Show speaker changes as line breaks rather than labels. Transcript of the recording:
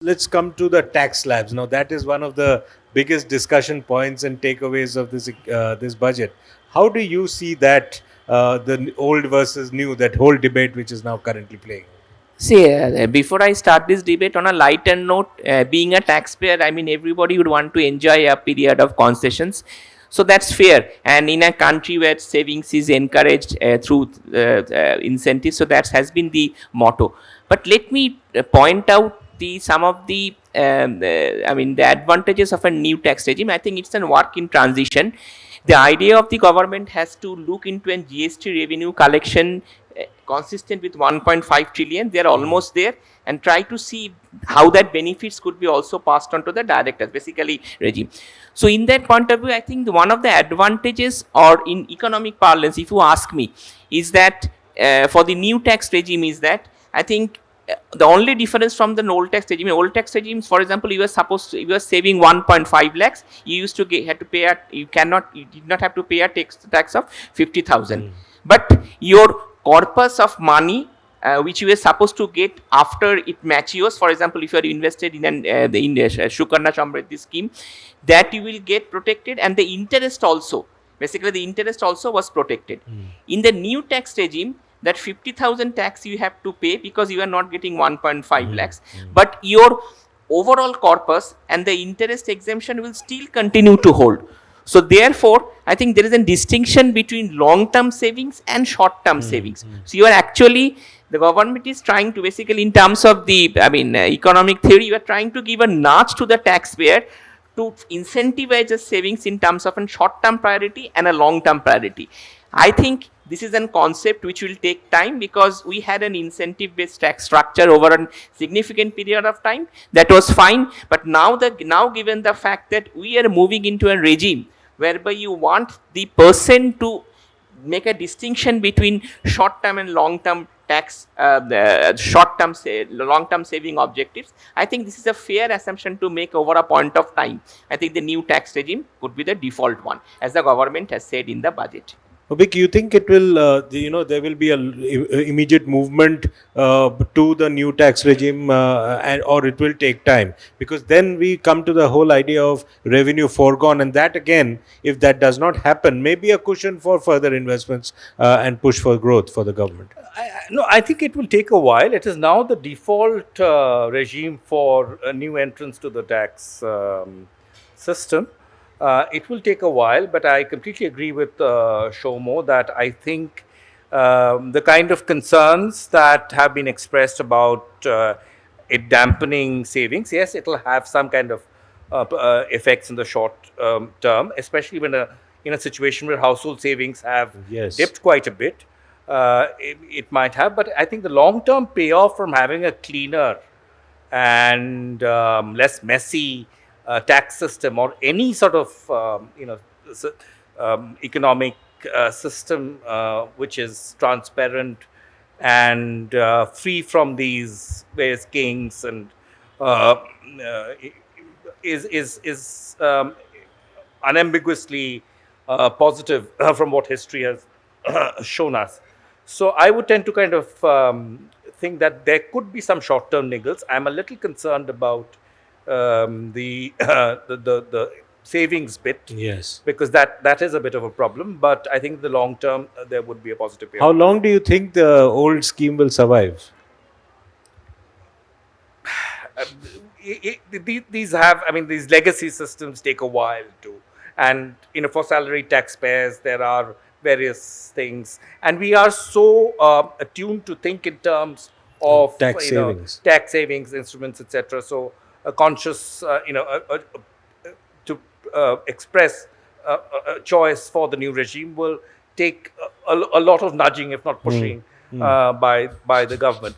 Let's come to the tax slabs. Now, that is one of the biggest discussion points and takeaways of this budget. How do you see that the old versus new, that whole debate which is now currently playing?
See, before I start this debate on a lighter note, being a taxpayer, I mean, everybody would want to enjoy a period of concessions. So that's fair. And in a country where savings is encouraged through incentives, so that has been the motto. But let me point out some of the the advantages of a new tax regime. I think it's a work in transition. The idea of the government has to look into a GST revenue collection consistent with 1.5 trillion. They are almost there, and try to see how that benefits could be also passed on to the directors, basically regime. So in that point of view, I think one of the advantages, or in economic parlance, if you ask me, is that for the new tax regime is that I think the only difference from the old tax regimes, for example, you were saving 1.5 lakhs, you used to had to pay you did not have to pay a tax of 50,000. But your corpus of money which you were supposed to get after it matures, for example, if you are invested in the Shukarna Samriddhi scheme, that you will get protected, and the interest also, basically the interest also was protected. In the new tax regime, that 50,000 tax you have to pay because you are not getting 1.5 lakhs, but your overall corpus and the interest exemption will still continue to hold. So therefore, I think there is a distinction between long-term savings and short-term savings. So you are actually, the government is trying to, basically, in terms of the economic theory, you are trying to give a nudge to the taxpayer to incentivize the savings in terms of a short-term priority and a long-term priority. I think this is a concept which will take time, because we had an incentive-based tax structure over a significant period of time. That was fine, but now given the fact that we are moving into a regime whereby you want the person to make a distinction between short-term and long-term tax, long-term saving objectives, I think this is a fair assumption to make over a point of time. I think the new tax regime could be the default one, as the government has said in the budget.
Abheek, you think it will, there will be a immediate movement to the new tax regime, or it will take time? Because then we come to the whole idea of revenue foregone, and that again, if that does not happen, may be a cushion for further investments and push for growth for the government.
No, I think it will take a while. It is now the default regime for new entrants to the tax system. It will take a while, but I completely agree with Shomo that I think the kind of concerns that have been expressed about it dampening savings, yes, it will have some kind of effects in the short term, especially when in a situation where household savings have dipped quite a bit. It might have, but I think the long-term payoff from having a cleaner and less messy tax system, or any sort of economic system which is transparent and free from these various kings, and is unambiguously positive from what history has shown us. So I would tend to kind of think that there could be some short-term niggles. I'm a little concerned about the savings bit,
yes,
because that is a bit of a problem. But I think the long term there would be a positive payoff.
How long do you think the old scheme will survive?
These legacy systems take a while to, and for salaried taxpayers there are various things, and we are so attuned to think in terms of
tax
savings instruments, etc. So a conscious to express a choice for the new regime will take a lot of nudging, if not pushing, by the government.